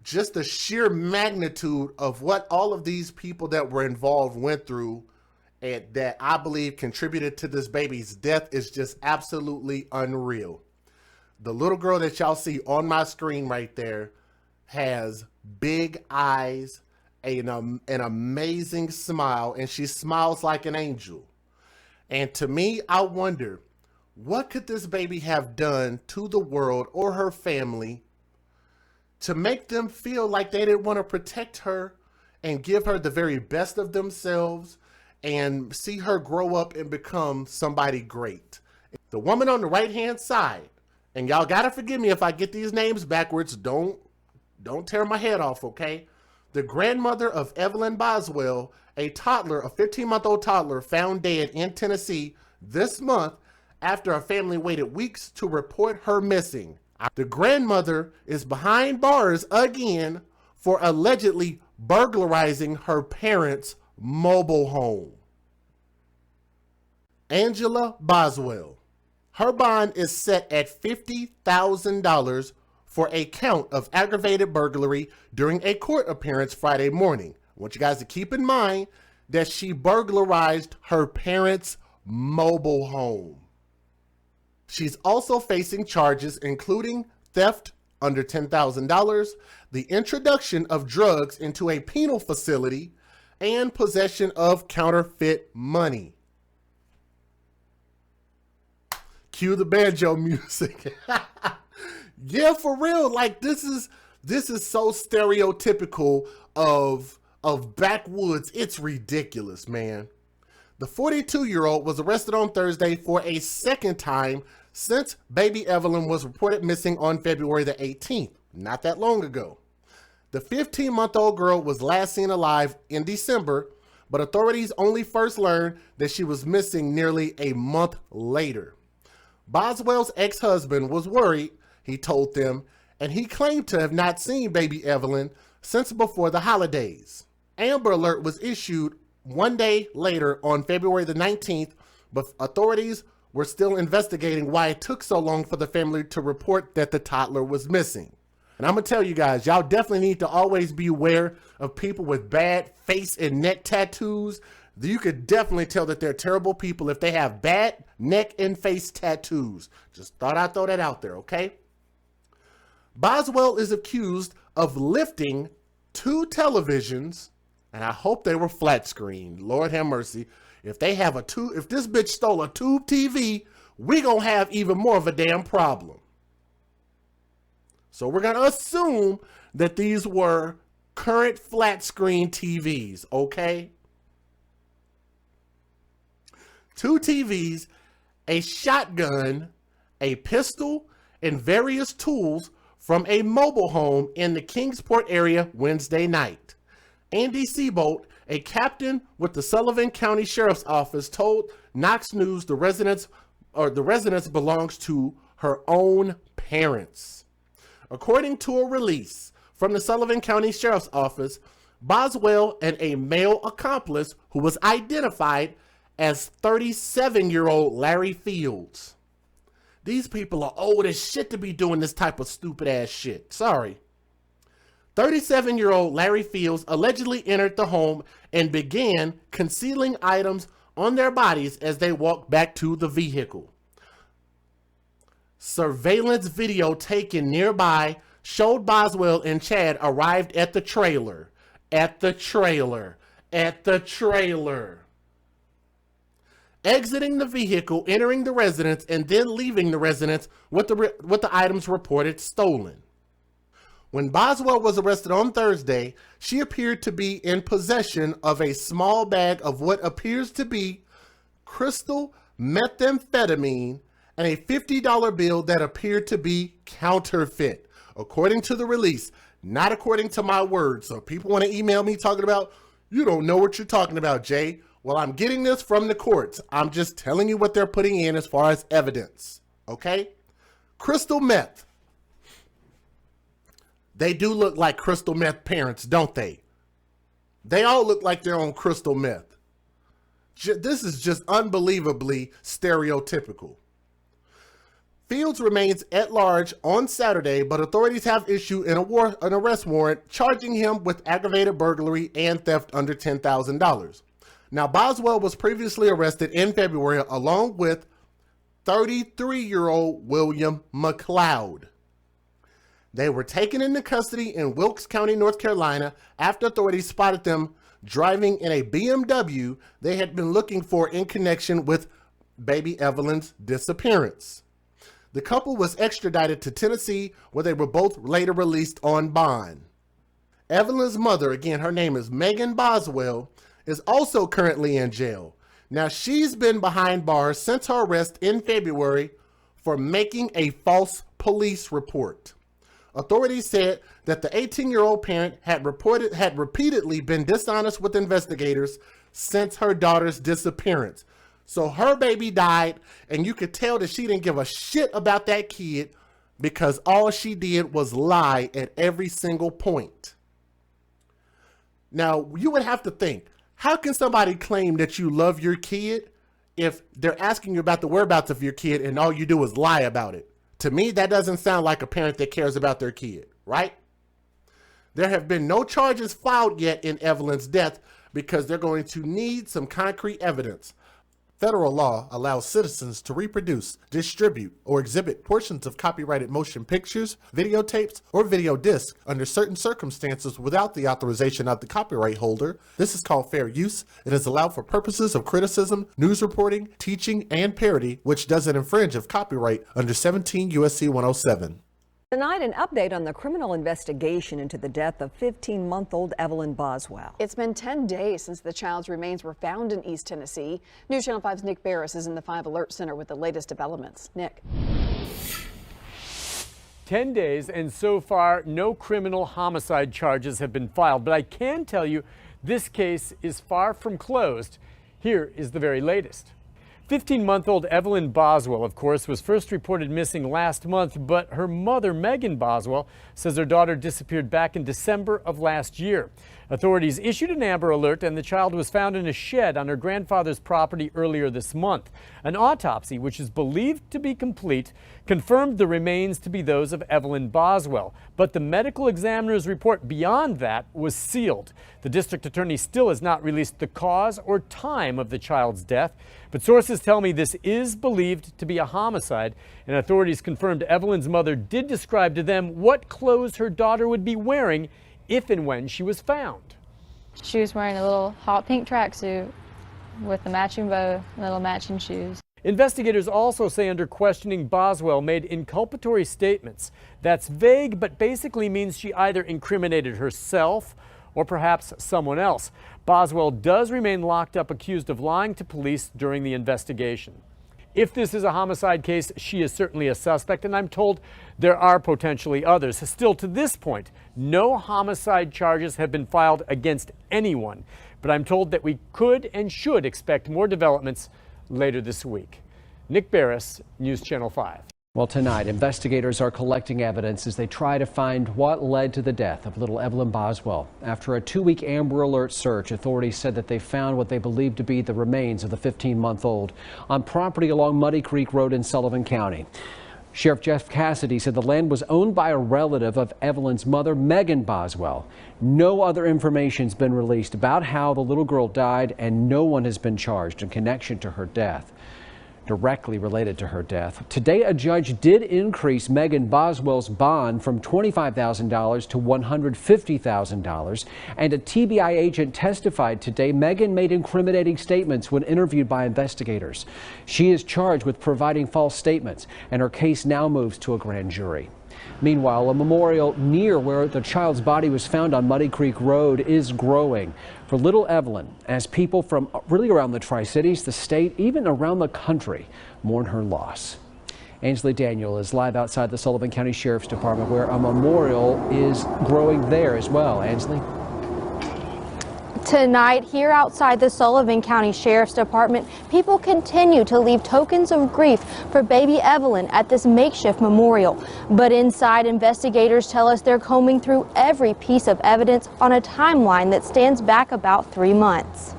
just the sheer magnitude of what all of these people that were involved went through and that I believe contributed to this baby's death is just absolutely unreal. The little girl that y'all see on my screen right there has big eyes, an amazing smile, and she smiles like an angel. And to me, I wonder, what could this baby have done to the world or her family to make them feel like they didn't want to protect her and give her the very best of themselves and see her grow up and become somebody great? The woman on the right-hand side, and y'all gotta forgive me if I get these names backwards, don't tear my head off, okay? The grandmother of Evelyn Boswell, a 15-month-old toddler found dead in Tennessee this month after a family waited weeks to report her missing. The grandmother is behind bars again for allegedly burglarizing her parents' mobile home. Angela Boswell. Her bond is set at $50,000 for a count of aggravated burglary during a court appearance Friday morning. I want you guys to keep in mind that she burglarized her parents' mobile home. She's also facing charges including theft under $10,000, the introduction of drugs into a penal facility, and possession of counterfeit money. Cue the banjo music. Yeah, for real. Like this is so stereotypical of backwoods. It's ridiculous, man. The 42-year-old was arrested on Thursday for a second time since baby Evelyn was reported missing on February the 18th, not that long ago. The 15-month-old girl was last seen alive in December, but authorities only first learned that she was missing nearly a month later. Boswell's ex-husband was worried, he told them, and he claimed to have not seen baby Evelyn since before the holidays. Amber Alert was issued one day later on February the 19th, but authorities were still investigating why it took so long for the family to report that the toddler was missing. And I'm gonna tell you guys, y'all definitely need to always be aware of people with bad face and neck tattoos. You could definitely tell that they're terrible people if they have bad neck and face tattoos. Just thought I'd throw that out there, okay? Boswell is accused of lifting 2 televisions, and I hope they were flat screen. Lord have mercy. If this bitch stole a tube TV, we gonna have even more of a damn problem. So we're gonna assume that these were current flat screen TVs, okay? 2 TVs, a shotgun, a pistol, and various tools from a mobile home in the Kingsport area Wednesday night. Andy Seabolt, a captain with the Sullivan County Sheriff's Office, told Knox News the residence belongs to her own parents. According to a release from the Sullivan County Sheriff's Office, Boswell and a male accomplice who was identified as 37-year-old Larry Fields. These people are old as shit to be doing this type of stupid ass shit. Sorry. 37-year-old Larry Fields allegedly entered the home and began concealing items on their bodies as they walked back to the vehicle. Surveillance video taken nearby showed Boswell and Chad arrived at the trailer. Exiting the vehicle, entering the residence, and then leaving the residence with the items reported stolen. When Boswell was arrested on Thursday, she appeared to be in possession of a small bag of what appears to be crystal methamphetamine and a $50 bill that appeared to be counterfeit, according to the release, not according to my words. So if people want to email me talking about, you don't know what you're talking about, Jay. Well, I'm getting this from the courts. I'm just telling you what they're putting in as far as evidence, okay? Crystal meth. They do look like crystal meth parents, don't they? They all look like they're on crystal meth. This is just unbelievably stereotypical. Fields remains at large on Saturday, but authorities have issued an arrest warrant charging him with aggravated burglary and theft under $10,000. Now, Boswell was previously arrested in February along with 33-year-old William McLeod. They were taken into custody in Wilkes County, North Carolina, after authorities spotted them driving in a BMW they had been looking for in connection with baby Evelyn's disappearance. The couple was extradited to Tennessee, where they were both later released on bond. Evelyn's mother, again, her name is Megan Boswell, is also currently in jail. Now, she's been behind bars since her arrest in February for making a false police report. Authorities said that the 18-year-old parent had repeatedly been dishonest with investigators since her daughter's disappearance. So her baby died, and you could tell that she didn't give a shit about that kid because all she did was lie at every single point. Now, you would have to think, how can somebody claim that you love your kid if they're asking you about the whereabouts of your kid and all you do is lie about it? To me, that doesn't sound like a parent that cares about their kid, right? There have been no charges filed yet in Evelyn's death because they're going to need some concrete evidence. Federal law allows citizens to reproduce, distribute, or exhibit portions of copyrighted motion pictures, videotapes, or video discs under certain circumstances without the authorization of the copyright holder. This is called fair use. It is allowed for purposes of criticism, news reporting, teaching, and parody, which doesn't infringe of copyright under 17 U.S.C. 107. Tonight, an update on the criminal investigation into the death of 15-month-old Evelyn Boswell. It's been 10 days since the child's remains were found in East Tennessee. News Channel 5's Nick Barris is in the 5 Alert Center with the latest developments. Nick. 10 days, and so far, no criminal homicide charges have been filed. But I can tell you this case is far from closed. Here is the very latest. 15-month-old Evelyn Boswell, of course, was first reported missing last month, but her mother, Megan Boswell, says her daughter disappeared back in December of last year. Authorities issued an Amber Alert, and the child was found in a shed on her grandfather's property earlier this month. An autopsy, which is believed to be complete, confirmed the remains to be those of Evelyn Boswell. But the medical examiner's report beyond that was sealed. The district attorney still has not released the cause or time of the child's death, but sources tell me this is believed to be a homicide, and authorities confirmed Evelyn's mother did describe to them what clothes her daughter would be wearing if and when she was found. She was wearing a little hot pink tracksuit with a matching bow and little matching shoes. Investigators also say under questioning Boswell made inculpatory statements. That's vague, but basically means she either incriminated herself or perhaps someone else. Boswell does remain locked up, accused of lying to police during the investigation. If this is a homicide case, she is certainly a suspect, and I'm told there are potentially others. Still, to this point, no homicide charges have been filed against anyone, but I'm told that we could and should expect more developments later this week. Nick Barris, News Channel 5. Well, tonight, investigators are collecting evidence as they try to find what led to the death of little Evelyn Boswell. After a 2-week Amber Alert search, authorities said that they found what they believed to be the remains of the 15-month-old on property along Muddy Creek Road in Sullivan County. Sheriff Jeff Cassidy said the land was owned by a relative of Evelyn's mother, Megan Boswell. No other information has been released about how the little girl died, and no one has been charged in connection to her death. Directly related to her death. Today, a judge did increase Megan Boswell's bond from $25,000 to $150,000, and a TBI agent testified today Megan made incriminating statements when interviewed by investigators. She is charged with providing false statements, and her case now moves to a grand jury. Meanwhile, a memorial near where the child's body was found on Muddy Creek Road is growing for little Evelyn, as people from really around the Tri-Cities, the state, even around the country mourn her loss. Ainsley Daniel is live outside the Sullivan County Sheriff's Department, where a memorial is growing there as well. Ainsley. Tonight, here outside the Sullivan County Sheriff's Department, people continue to leave tokens of grief for baby Evelyn at this makeshift memorial. But inside, investigators tell us they're combing through every piece of evidence on a timeline that stands back about 3 months.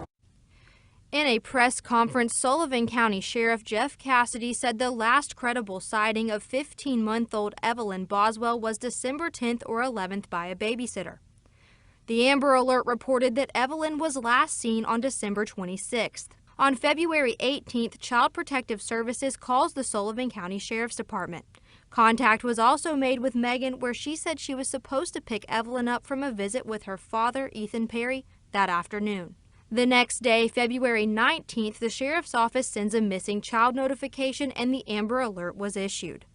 In a press conference, Sullivan County Sheriff Jeff Cassidy said the last credible sighting of 15-month-old Evelyn Boswell was December 10th or 11th by a babysitter. The Amber Alert reported that Evelyn was last seen on December 26th. On February 18th, Child Protective Services calls the Sullivan County Sheriff's Department. Contact was also made with Megan, where she said she was supposed to pick Evelyn up from a visit with her father, Ethan Perry, that afternoon. The next day, February 19th, the Sheriff's Office sends a missing child notification and the Amber Alert was issued.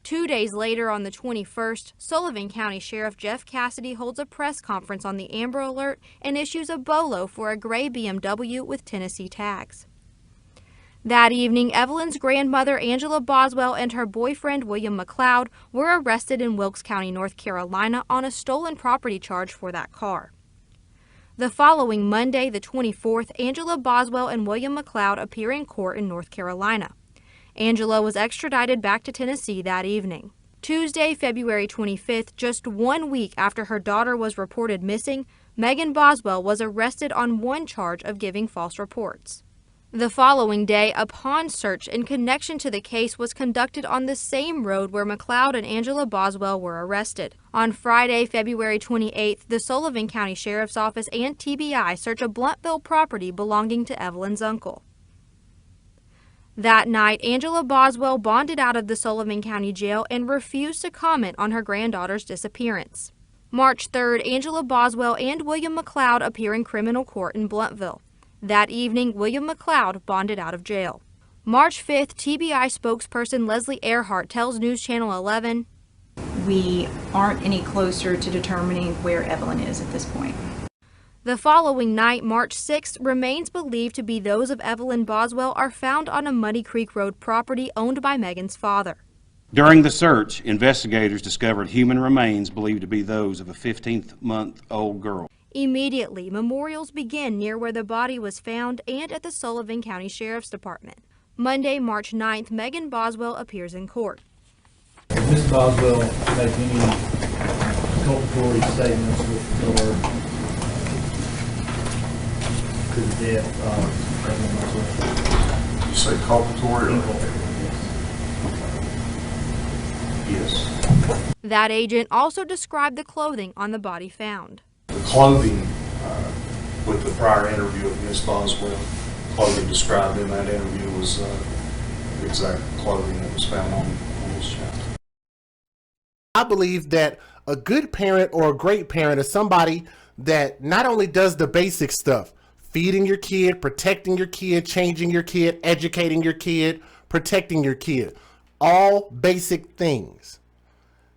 2 days later, on the 21st, Sullivan County Sheriff Jeff Cassidy holds a press conference on the Amber Alert and issues a BOLO for a gray BMW with Tennessee tags. That evening, Evelyn's grandmother, Angela Boswell, and her boyfriend, William McLeod, were arrested in Wilkes County, North Carolina, on a stolen property charge for that car. The following Monday, the 24th, Angela Boswell and William McLeod appear in court in North Carolina. Angela was extradited back to Tennessee that evening. Tuesday, February 25th, just 1 week after her daughter was reported missing, Megan Boswell was arrested on one charge of giving false reports. The following day, a pond search in connection to the case was conducted on the same road where McLeod and Angela Boswell were arrested. On Friday, February 28th, the Sullivan County Sheriff's Office and TBI search a Blunteville property belonging to Evelyn's uncle. That night, Angela Boswell bonded out of the Sullivan County Jail and refused to comment on her granddaughter's disappearance. March 3rd, Angela Boswell and William McLeod appear in criminal court in Blunteville. That evening, William McLeod bonded out of jail. March 5th, TBI spokesperson Leslie Earhart tells News Channel 11, "We aren't any closer to determining where Evelyn is at this point." The following night, March 6th, remains believed to be those of Evelyn Boswell are found on a Muddy Creek Road property owned by Megan's father. During the search, investigators discovered human remains believed to be those of a 15-month-old girl. Immediately, memorials begin near where the body was found and at the Sullivan County Sheriff's Department. Monday, March 9th, Megan Boswell appears in court. Ms. Boswell make any culpatory statements with regard to the death of Evelyn Boswell? You say culpatory or? Yes. That agent also described the clothing on the body found. The clothing with the prior interview of Ms. Boswell, clothing described in that interview was the exact clothing that was found on this child. I believe that a good parent or a great parent is somebody that not only does the basic stuff, feeding your kid, protecting your kid, changing your kid, educating your kid, protecting your kid, all basic things.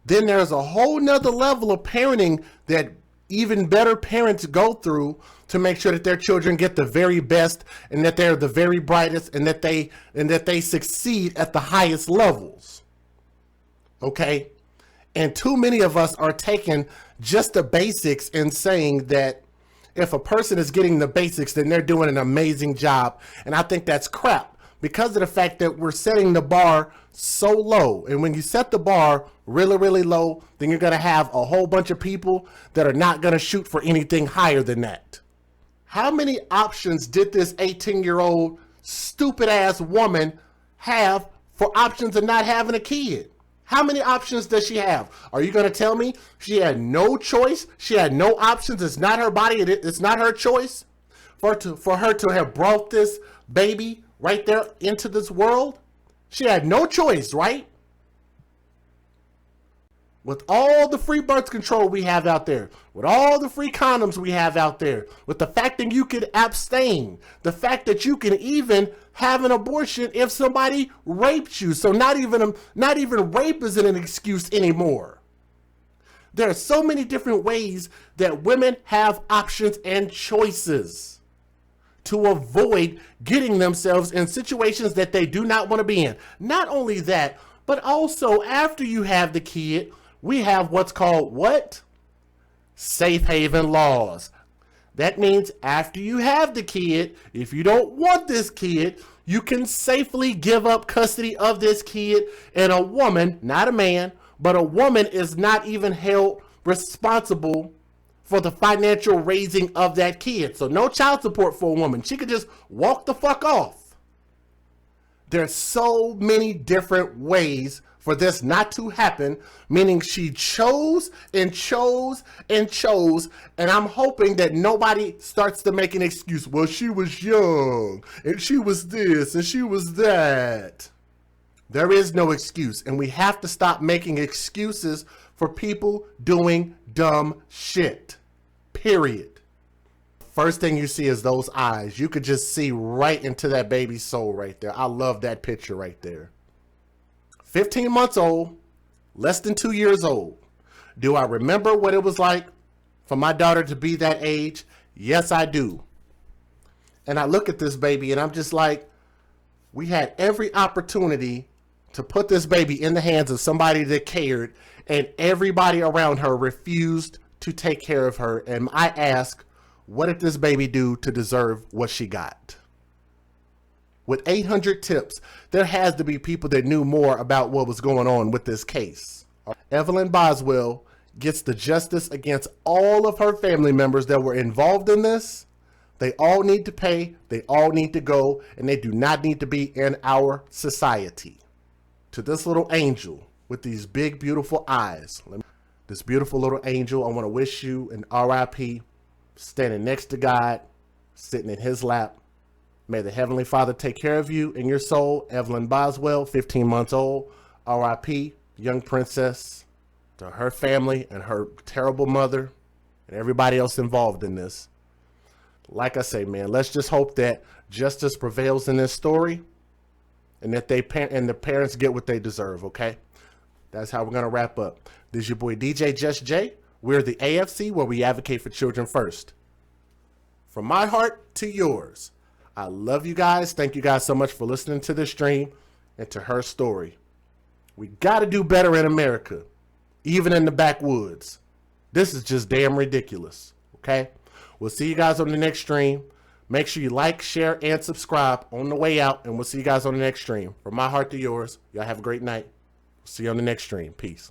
Then there's a whole nother level of parenting that even better parents go through to make sure that their children get the very best and that they're the very brightest and that they succeed at the highest levels. Okay? And too many of us are taking just the basics and saying that if a person is getting the basics, then they're doing an amazing job. And I think that's crap because of the fact that we're setting the bar so low. And when you set the bar really, really low, then you're going to have a whole bunch of people that are not going to shoot for anything higher than that. How many options did this 18-year-old stupid ass woman have for options of not having a kid? How many options does she have? Are you going to tell me she had no choice? She had no options. It's not her body. It's not her choice for her to have brought this baby right there into this world? She had no choice, right? With all the free birth control we have out there, with all the free condoms we have out there, with the fact that you can abstain, the fact that you can even have an abortion if somebody raped you. So not even rape isn't an excuse anymore. There are so many different ways that women have options and choices to avoid getting themselves in situations that they do not want to be in. Not only that, but also after you have the kid, we have what's called what? Safe haven laws. That means after you have the kid, if you don't want this kid, you can safely give up custody of this kid, and a woman, not a man, but a woman is not even held responsible for the financial raising of that kid. So no child support for a woman. She could just walk the fuck off. There's so many different ways for this not to happen, meaning she chose and chose and chose, and I'm hoping that nobody starts to make an excuse. Well, she was young, and she was this, and she was that. There is no excuse, and we have to stop making excuses for people doing dumb shit. Period. First thing you see is those eyes. You could just see right into that baby's soul right there. I love that picture right there. 15 months old, less than 2 years old. Do I remember what it was like for my daughter to be that age? Yes, I do. And I look at this baby and I'm just like, we had every opportunity to put this baby in the hands of somebody that cared, and everybody around her refused to take care of her. And I ask, what did this baby do to deserve what she got? With 800 tips, there has to be people that knew more about what was going on with this case. Evelyn Boswell gets the justice against all of her family members that were involved in this. They all need to pay, they all need to go, and they do not need to be in our society. To this little angel with these big, beautiful eyes, this beautiful little angel, I want to wish you an RIP, standing next to God, sitting in his lap. May the Heavenly Father take care of you and your soul. Evelyn Boswell, 15 months old, RIP, young princess, to her family and her terrible mother and everybody else involved in this. Like I say, man, let's just hope that justice prevails in this story and that the parents get what they deserve, okay? That's how we're going to wrap up. This is your boy DJ Just J. We're the AFC, where we advocate for children first. From my heart to yours. I love you guys. Thank you guys so much for listening to this stream and to her story. We got to do better in America, even in the backwoods. This is just damn ridiculous, okay? We'll see you guys on the next stream. Make sure you like, share, and subscribe on the way out, and we'll see you guys on the next stream. From my heart to yours, y'all have a great night. See you on the next stream. Peace.